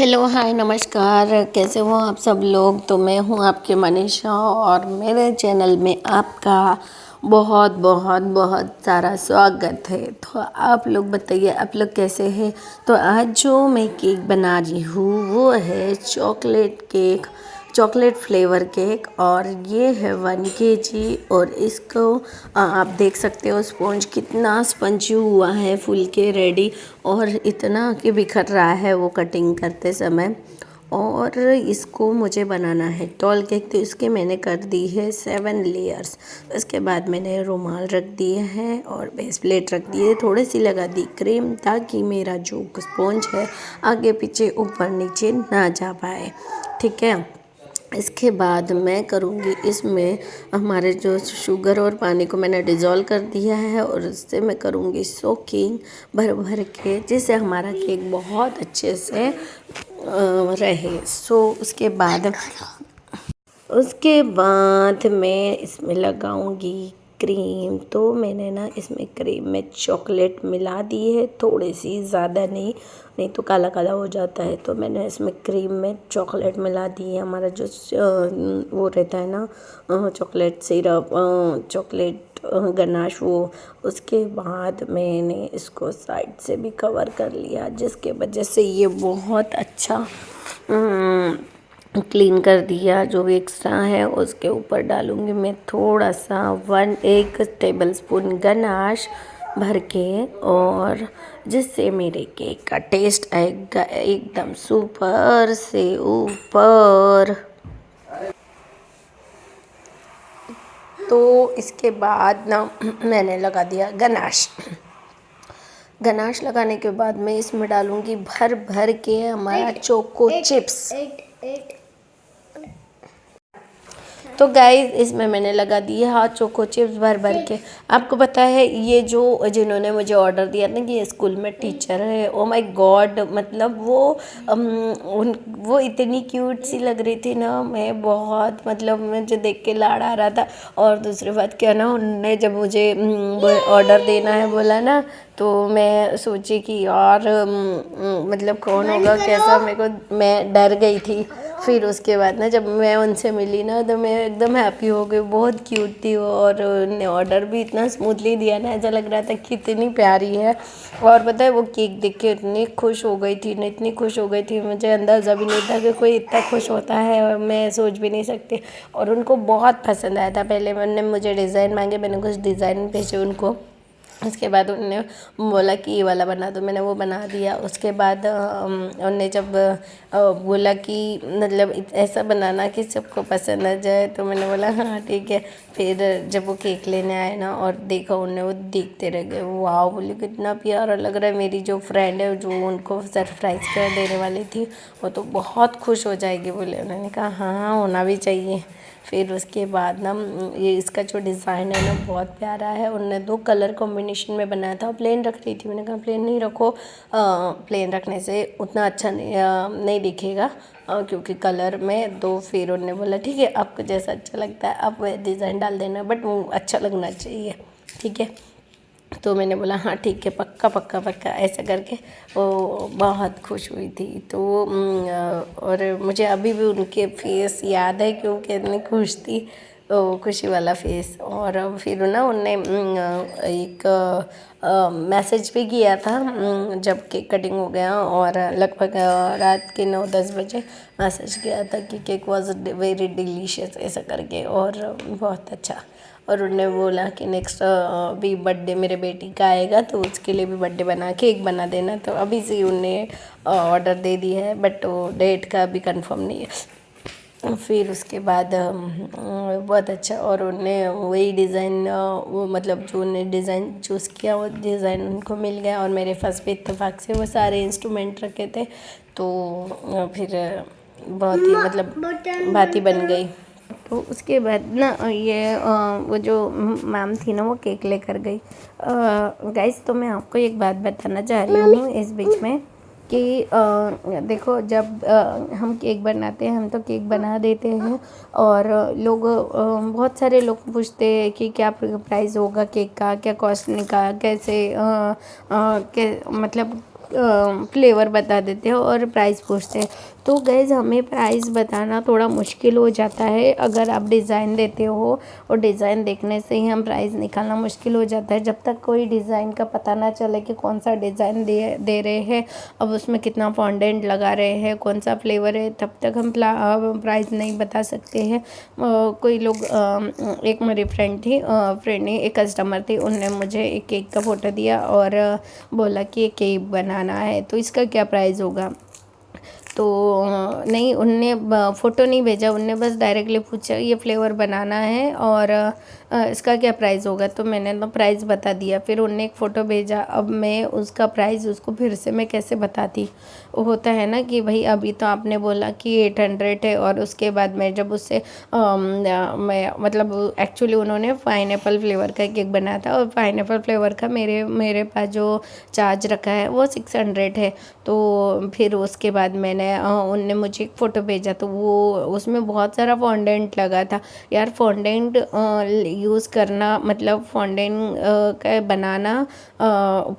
Hello hi नमस्कार। कैसे हो आप सब लोग। तो मैं हूँ आपकी मनीषा और मेरे चैनल में आपका बहुत बहुत बहुत सारा स्वागत है। तो आप लोग बताइए आप लोग कैसे हैं। तो आज जो मैं केक बना रही हूँ वो है chocolate cake, chocolate flavour cake और ये है 1 kg। और इसको आप देख सकते हो स्पॉन्ज कितना स्पंजी हुआ है, फूल के रेडी और इतना कि बिखर रहा है वो कटिंग करते समय। और इसको मुझे बनाना है टॉल केक, तो इसके मैंने कर दी है 7 लेयर्स। उसके बाद मैंने रुमाल रख दिए हैं और बेस प्लेट रख दी है, थोड़ी सी लगा दी क्रीम ताकि मेरा जो स्पॉन्ज है आगे पीछे ऊपर नीचे ना जा पाए। ठीक है। इसके बाद मैं करूँगी इसमें हमारे जो शुगर और पानी को मैंने डिज़ोल्व कर दिया है और उससे मैं करूँगी सोकिंग भर भर के, जिससे हमारा केक बहुत अच्छे से रहे। उसके बाद मैं इसमें लगाऊंगी क्रीम। तो मैंने ना इसमें क्रीम में चॉकलेट मिला दी है, थोड़ी सी, ज़्यादा नहीं, नहीं तो काला काला हो जाता है। तो मैंने इसमें क्रीम में चॉकलेट मिला दी है, हमारा जो वो रहता है ना चॉकलेट सिरप, चॉकलेट गनाश वो। उसके बाद मैंने इसको साइड से भी कवर कर लिया, जिसके वजह से ये बहुत अच्छा क्लीन कर दिया। जो भी एक्स्ट्रा है उसके ऊपर डालूँगी मैं थोड़ा सा 1 टेबलस्पून गनाश भर के, और जिससे मेरे केक का टेस्ट आएगा एकदम सुपर से ऊपर। तो इसके बाद ना मैंने लगा दिया गनाश। गनाश लगाने के बाद मैं इसमें डालूँगी भर भर के हमारा चोको चिप्स। तो गाइस इसमें मैंने लगा दिए हाँ चोको चिप्स भर भर के। आपको पता है ये जो जिन्होंने मुझे ऑर्डर दिया ना कि ये स्कूल में टीचर है, ओ माय गॉड, मतलब वो इतनी क्यूट सी लग रही थी ना, मैं बहुत, मतलब मुझे देख के लाड़ आ रहा था। और दूसरी बात क्या ना, उन्होंने जब मुझे ऑर्डर देना है बोला ना, तो मैं सोची कि यार मतलब कौन होगा कैसा, मैं डर गई थी। फिर उसके बाद ना जब मैं उनसे मिली ना तो मैं एकदम हैप्पी हो गई, बहुत क्यूट थी वो। और उन्होंने ऑर्डर भी इतना स्मूथली दिया ना, ऐसा लग रहा था कि इतनी प्यारी है। और पता है वो केक देख के इतनी खुश हो गई थी ना, इतनी खुश हो गई थी, मुझे अंदाज़ा भी नहीं था कि कोई इतना खुश होता है, और मैं सोच भी नहीं सकती। और उनको बहुत पसंद आया था। पहले उन्होंने मुझे डिज़ाइन मांगे, मैंने कुछ डिज़ाइन भेजे उनको। उसके बाद उन्होंने बोला कि ये वाला बना दो, मैंने वो बना दिया। उसके बाद उन्होंने जब बोला कि मतलब ऐसा बनाना कि सबको पसंद आ जाए, तो मैंने बोला हाँ ठीक है। फिर जब वो केक लेने आए ना और देखा उन्होंने, वो देखते रह गए, वाह बोले कितना प्यारा लग रहा है। मेरी जो फ्रेंड है जो उनको सरप्राइज़ कर देने वाली थी, वो तो बहुत खुश हो जाएगी बोले। उन्होंने कहा हाँ हाँ होना भी चाहिए। फिर उसके बाद ना ये इसका जो डिज़ाइन है ना बहुत प्यारा है। उन्होंने 2 कलर कॉम्बिनेशन में बनाया था, प्लेन रख रही थी, मैंने कहा प्लेन नहीं रखो, प्लेन रखने से उतना अच्छा नहीं दिखेगा क्योंकि कलर में। तो फिर उन्होंने बोला ठीक है आपको जैसा अच्छा लगता है आप वह डिज़ाइन डाल देना, बट वो अच्छा लगना चाहिए, ठीक है। तो मैंने बोला हाँ ठीक है, पक्का पक्का पक्का, ऐसा करके वो बहुत खुश हुई थी। तो और मुझे अभी भी उनके फेस याद है कि वो कितनी खुश थी, वो खुशी वाला फेस। और फिर ना उनने एक मैसेज भी किया था जब केक कटिंग हो गया, और लगभग रात के 9-10 बजे मैसेज किया था कि केक वॉज वेरी डिलीशियस ऐसा करके, और बहुत अच्छा। और उन्होंने बोला कि नेक्स्ट भी बर्थडे मेरे बेटी का आएगा तो उसके लिए भी बर्थडे बना केक बना देना। तो अभी से उन्होंने ऑर्डर दे दी है, बट वो डेट का अभी कंफर्म नहीं है। फिर उसके बाद बहुत अच्छा, और उन्होंने वही डिज़ाइन वो मतलब जो उन्होंने डिज़ाइन चूज़ किया वो डिज़ाइन उनको मिल गया। और मेरे पास भी इत्तेफाक से वो सारे इंस्ट्रूमेंट रखे थे, तो फिर बहुत ही मतलब बात ही बन गई। तो उसके बाद ना ये वो जो मैम थी ना वो केक लेकर गई। गाइस तो मैं आपको एक बात बताना चाह रही हूँ इस बीच में कि देखो जब हम केक बनाते हैं, हम तो केक बना देते हैं, और लोग बहुत सारे लोग पूछते हैं कि क्या प्राइस होगा केक का, क्या कॉस्ट का, कैसे मतलब फ्लेवर बता देते हैं और प्राइस पूछते हैं। तो गाइस हमें प्राइस बताना थोड़ा मुश्किल हो जाता है अगर आप डिज़ाइन देते हो, और डिज़ाइन देखने से ही हम प्राइस निकालना मुश्किल हो जाता है। जब तक कोई डिज़ाइन का पता ना चले कि कौन सा डिज़ाइन दे रहे हैं, अब उसमें कितना फॉन्डेंट लगा रहे हैं, कौन सा फ्लेवर है, तब तक हम प्राइस नहीं बता सकते हैं। कोई लोग एक मेरी फ्रेंड ने एक कस्टमर थी, उनने मुझे एक केक का फ़ोटो दिया और बोला कि ये केक बनाना है तो इसका क्या प्राइस होगा। तो नहीं, उनने फ़ोटो नहीं भेजा, उनने बस डायरेक्टली पूछा ये फ्लेवर बनाना है और इसका क्या प्राइस होगा। तो मैंने तो प्राइस बता दिया, फिर उनने एक फ़ोटो भेजा। अब मैं उसका प्राइस उसको फिर से मैं कैसे बताती। वो होता है ना कि भाई अभी तो आपने बोला कि 800 है, और उसके बाद मैं जब उससे मैं मतलब एक्चुअली उन्होंने पाइनएप्पल फ्लेवर का केक बनाया था, और पाइनएप्पल फ्लेवर का मेरे पास जो चार्ज रखा है वो 600 है। तो फिर उसके बाद उनने मुझे एक फ़ोटो भेजा, तो वो उसमें बहुत सारा फॉन्डेंट लगा था। यार फॉन्डेंट यूज़ करना मतलब फॉन्डेंट का बनाना,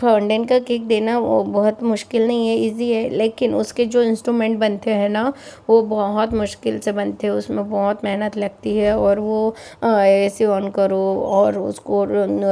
फॉन्डेंट का केक देना वो बहुत मुश्किल नहीं है, इजी है, लेकिन उसके जो इंस्ट्रूमेंट बनते हैं ना वो बहुत मुश्किल से बनते हैं, उसमें बहुत मेहनत लगती है। और वो ऐसे ऑन करो और उसको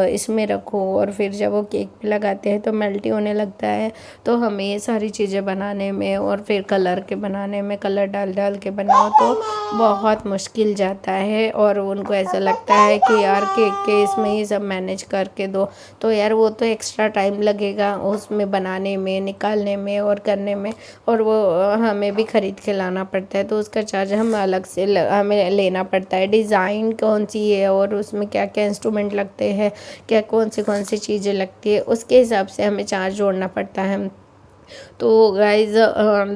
इसमें रखो, और फिर जब वो केक पे लगाते हैं तो मेल्ट होने लगता है। तो हमें ये सारी चीज़ें बनाने में और फिर कलर के बनाने में, कलर डाल डाल के बनाओ तो बहुत मुश्किल जाता है। और उनको ऐसा लगता है कि यार केक के इसमें ही सब मैनेज करके दो, तो यार वो तो एक्स्ट्रा टाइम लगेगा उसमें बनाने में, निकालने में और करने में, और वो हमें भी ख़रीद के लाना पड़ता है, तो उसका चार्ज हम अलग से हमें लेना पड़ता है। डिज़ाइन कौन सी है और उसमें क्या क्या इंस्ट्रूमेंट लगते हैं, क्या कौन सी चीज़ें लगती है, उसके हिसाब से हमें चार्ज जोड़ना पड़ता है। तो गाइज़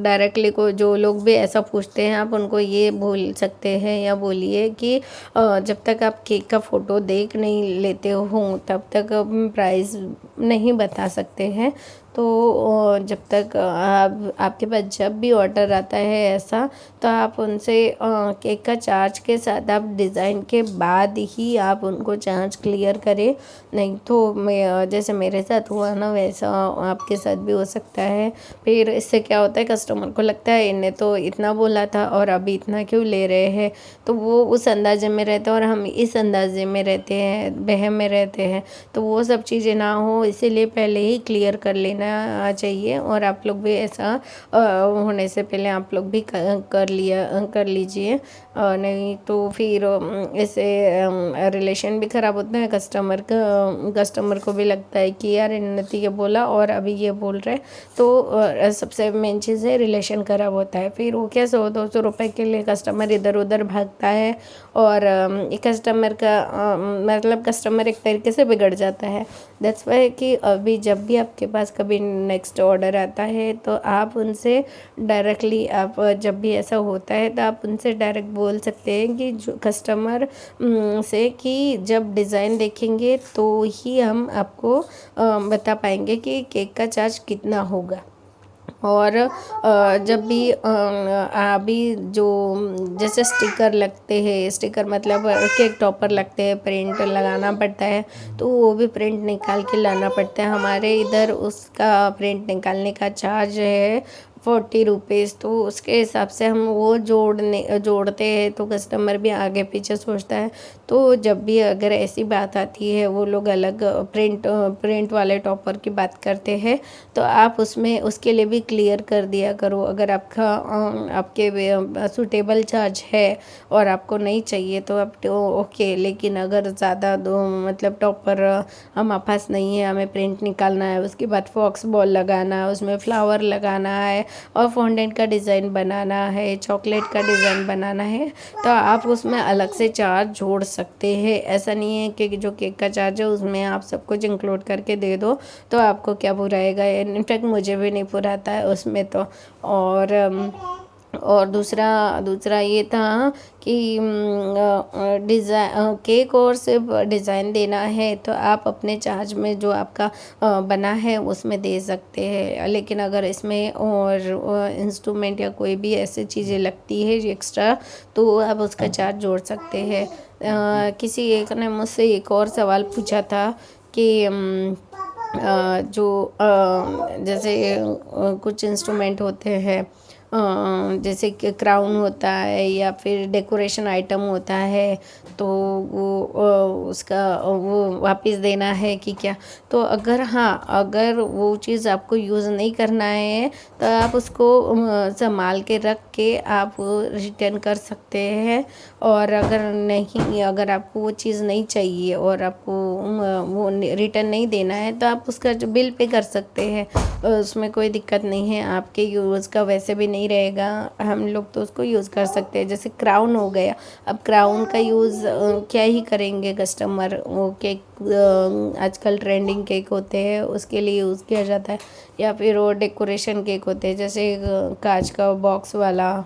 डायरेक्टली को जो लोग भी ऐसा पूछते हैं, आप उनको ये बोल सकते हैं या बोलिए कि जब तक आप केक का फ़ोटो देख नहीं लेते हो तब तक प्राइस नहीं बता सकते हैं। तो जब तक आपके पास जब भी ऑर्डर आता है ऐसा, तो आप उनसे केक का चार्ज के साथ आप डिज़ाइन के बाद ही आप उनको चार्ज क्लियर करें। नहीं तो मैं जैसे मेरे साथ हुआ ना वैसा आपके साथ भी हो सकता है। फिर इससे क्या होता है, कस्टमर को लगता है इन्हें तो इतना बोला था और अभी इतना क्यों ले रहे हैं, तो वो उस अंदाजे में रहते हैं और हम इस अंदाजे में रहते हैं, वहम में रहते हैं। तो वो सब चीज़ें ना हो इसीलिए पहले ही क्लियर कर लेना चाहिए। और आप लोग भी ऐसा होने से पहले आप लोग भी कर लीजिए, नहीं तो फिर इससे रिलेशन भी ख़राब होता है। कस्टमर को भी लगता है कि यार इन्होंने तो ये बोला और अभी ये बोल रहे, तो सबसे मेन चीज़ है रिलेशन ख़राब होता है। फिर वो क्या 100-200 रुपए के लिए कस्टमर इधर उधर भागता है, और एक कस्टमर का मतलब कस्टमर एक तरीके से बिगड़ जाता है। दैट्स वाई कि अभी जब भी आपके पास कभी नेक्स्ट ऑर्डर आता है तो आप उनसे डायरेक्टली, आप जब भी ऐसा होता है तो आप उनसे डायरेक्ट बोल सकते हैं कि जो कस्टमर से कि जब डिज़ाइन देखेंगे तो ही हम आपको बता पाएंगे कि केक का चार्ज कितना होगा। और जब भी अभी जो जैसे स्टिकर लगते हैं, स्टिकर मतलब केक टॉपर लगते हैं, प्रिंट लगाना पड़ता है, तो वो भी प्रिंट निकाल के लाना पड़ता है। हमारे इधर उसका प्रिंट निकालने का चार्ज है 40 रुपीज़। तो उसके हिसाब से हम वो जोड़ते हैं, तो कस्टमर भी आगे पीछे सोचता है। तो जब भी अगर ऐसी बात आती है, वो लोग अलग प्रिंट वाले टॉपर की बात करते हैं, तो आप उसमें उसके लिए भी क्लियर कर दिया करो। अगर आपके सूटेबल चार्ज है और आपको नहीं चाहिए तो आप तो ओके, लेकिन अगर ज़्यादा मतलब टॉपर हमारे पास नहीं है, हमें प्रिंट निकालना है, उसके बाद फॉक्स बॉल लगाना है, उसमें फ्लावर लगाना है और फॉन्डेंट का डिज़ाइन बनाना है, चॉकलेट का डिज़ाइन बनाना है, तो आप उसमें अलग से चार्ज जोड़ सकते हैं। ऐसा नहीं है कि जो केक का चार्ज है उसमें आप सब कुछ इंक्लूड करके दे दो तो आपको क्या बुराएगा। इनफैक्ट मुझे भी नहीं बुराता है उसमें तो। और दूसरा ये था कि केक और सिर्फ डिज़ाइन देना है तो आप अपने चार्ज में जो आपका बना है उसमें दे सकते हैं। लेकिन अगर इसमें और इंस्ट्रूमेंट या कोई भी ऐसी चीज़ें लगती है एक्स्ट्रा, तो आप उसका चार्ज जोड़ सकते हैं। किसी एक ने मुझसे एक और सवाल पूछा था कि जो जैसे कुछ इंस्ट्रूमेंट होते हैं, जैसे कि क्राउन होता है या फिर डेकोरेशन आइटम होता है, तो वो उसका वो वापस देना है कि क्या। तो अगर हाँ, अगर वो चीज़ आपको यूज़ नहीं करना है तो आप उसको संभाल के रख के आप रिटर्न कर सकते हैं। और अगर आपको वो चीज़ नहीं चाहिए और आपको वो रिटर्न नहीं देना है तो आप उसका जो बिल पे कर सकते हैं, उसमें कोई दिक्कत नहीं है। आपके यूज़ का वैसे भी नहीं रहेगा, हम लोग तो उसको यूज़ कर सकते हैं। जैसे क्राउन हो गया, अब क्राउन का यूज़ क्या ही करेंगे कस्टमर, वो केक आजकल ट्रेंडिंग केक होते हैं उसके लिए यूज़ किया जाता है। या फिर वो डेकोरेशन केक होते हैं, जैसे कांच का बॉक्स वाला,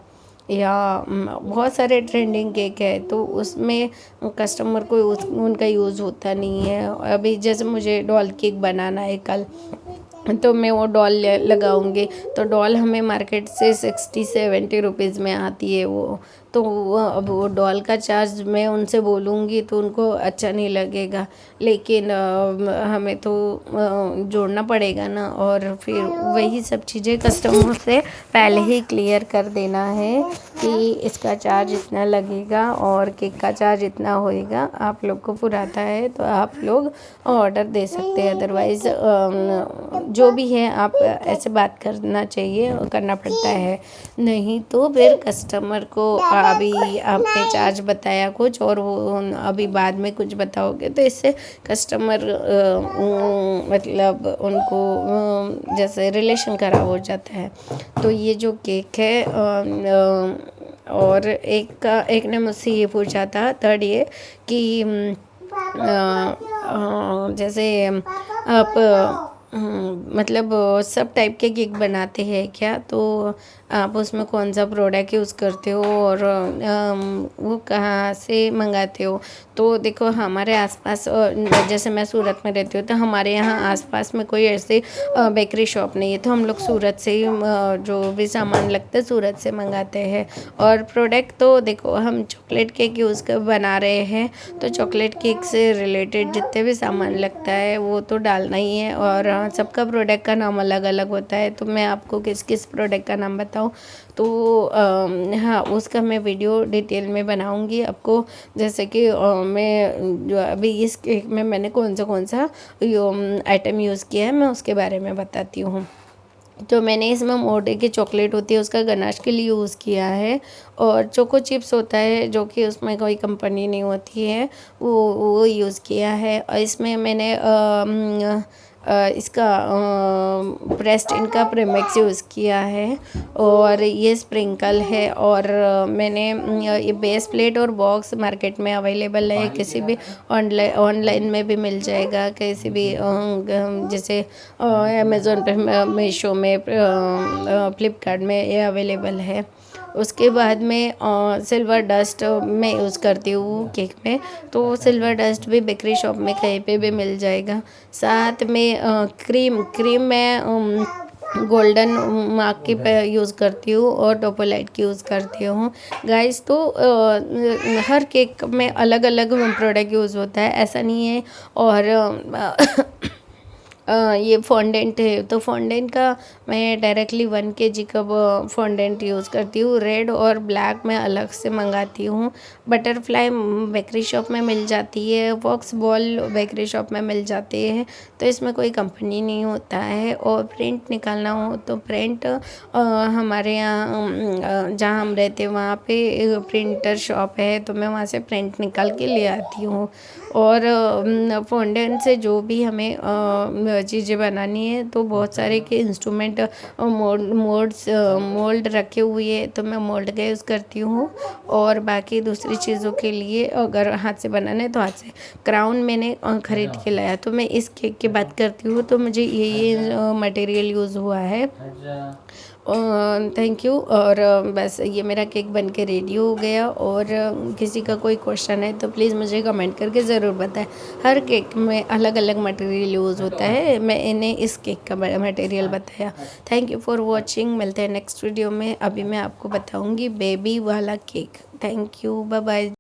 या बहुत सारे ट्रेंडिंग केक है, तो उसमें कस्टमर को उनका यूज़ होता नहीं है। अभी जैसे मुझे डॉल केक बनाना है कल, तो मैं वो डॉल लगाऊंगी, तो डॉल हमें मार्केट से 60-70 रुपीज़ में आती है वो। तो अब वो डॉल का चार्ज मैं उनसे बोलूँगी तो उनको अच्छा नहीं लगेगा, लेकिन हमें तो जोड़ना पड़ेगा ना। और फिर वही सब चीज़ें कस्टमर से पहले ही क्लियर कर देना है कि इसका चार्ज इतना लगेगा और केक का चार्ज इतना होएगा। आप लोग को पुराता है तो आप लोग ऑर्डर दे सकते हैं, अदरवाइज़ जो भी है आप ऐसे बात करना चाहिए, करना पड़ता है। नहीं तो फिर कस्टमर को अभी आपने चार्ज बताया कुछ और वो अभी बाद में कुछ बताओगे तो इससे कस्टमर मतलब उनको जैसे रिलेशन खराब हो जाता है। तो ये जो केक है और एक ने मुझसे ये पूछा था, थर्ड ये कि जैसे आप मतलब सब टाइप के केक बनाते हैं क्या, तो आप उसमें कौन सा प्रोडक्ट यूज़ करते हो और वो कहाँ से मंगाते हो। तो देखो हमारे आसपास जैसे मैं सूरत में रहती हूँ, तो हमारे यहाँ आसपास में कोई ऐसे बेकरी शॉप नहीं है, तो हम लोग सूरत से ही जो भी सामान लगता है सूरत से मंगाते हैं। और प्रोडक्ट तो देखो हम चॉकलेट केक यूज़ कर बना रहे हैं, तो चॉकलेट केक से रिलेटेड जितने भी सामान लगता है वो तो डालना ही है। और सबका प्रोडक्ट का नाम अलग अलग होता है, तो मैं आपको किस किस प्रोडक्ट का नाम बताऊँ, तो हाँ उसका मैं वीडियो डिटेल में बनाऊंगी आपको। जैसे कि मैं जो अभी इस केक में मैंने कौन सा आइटम यूज़ किया है मैं उसके बारे में बताती हूँ। तो मैंने इसमें मोटे की चॉकलेट होती है उसका गनाश के लिए यूज़ किया है, और चोको चिप्स होता है जो कि उसमें कोई कंपनी नहीं होती है, वो यूज़ किया है। और इसमें मैंने इसका प्रेस्ड इनका प्रेमिक्स यूज़ किया है, और ये स्प्रिंकल है। और मैंने ये बेस प्लेट और बॉक्स मार्केट में अवेलेबल है, किसी भी ऑनलाइन में भी मिल जाएगा, किसी भी जैसे अमेज़ोन पे, मीशो में, फ्लिपकार्ट में ये अवेलेबल है। उसके बाद में सिल्वर डस्ट मैं यूज़ करती हूँ केक में, तो सिल्वर डस्ट भी बेकरी शॉप में कहीं पे भी मिल जाएगा। साथ में क्रीम मैं गोल्डन मार्क की पे यूज़ करती हूँ और टोपोलाइट की यूज़ करती हूँ गाइस। तो हर केक में अलग अलग प्रोडक्ट यूज़ होता है, ऐसा नहीं है। और ये फॉन्डेंट है, तो फॉन्डेंट का मैं डायरेक्टली 1 kg का फॉन्डेंट यूज़ करती हूँ। रेड और ब्लैक मैं अलग से मंगाती हूँ। बटरफ्लाई बेकरी शॉप में मिल जाती है, वॉक्स बॉल बेकरी शॉप में मिल जाती है, तो इसमें कोई कंपनी नहीं होता है। और प्रिंट निकालना हो तो प्रिंट हमारे यहाँ जहाँ हम रहते हैं वहाँ पे प्रिंटर शॉप है, तो मैं वहाँ से प्रिंट निकाल के ले आती हूँ। और फॉन्डेंट से जो भी हमें चीज़ें बनानी है, तो बहुत सारे के इंस्ट्रूमेंट मोल्ड रखे हुए हैं, तो मैं मोल्ड का यूज़ करती हूँ। और बाकी दूसरी चीज़ों के लिए अगर हाथ से बनाना है तो हाथ से। क्राउन मैंने ख़रीद के लाया, तो मैं इस केक की बात करती हूँ, तो मुझे ये मटेरियल यूज़ हुआ है। Thank you. और बस ये मेरा केक बन के रेडी हो गया। और किसी का कोई क्वेश्चन है तो प्लीज़ मुझे कमेंट करके ज़रूर बताएं। हर केक में अलग अलग मटेरियल यूज़ होता है, मैं इन्हें इस केक का मटेरियल बताया। थैंक यू फॉर वॉचिंग, मिलते हैं नेक्स्ट वीडियो में। अभी मैं आपको बताऊँगी बेबी वाला cake. Thank you, bye bye.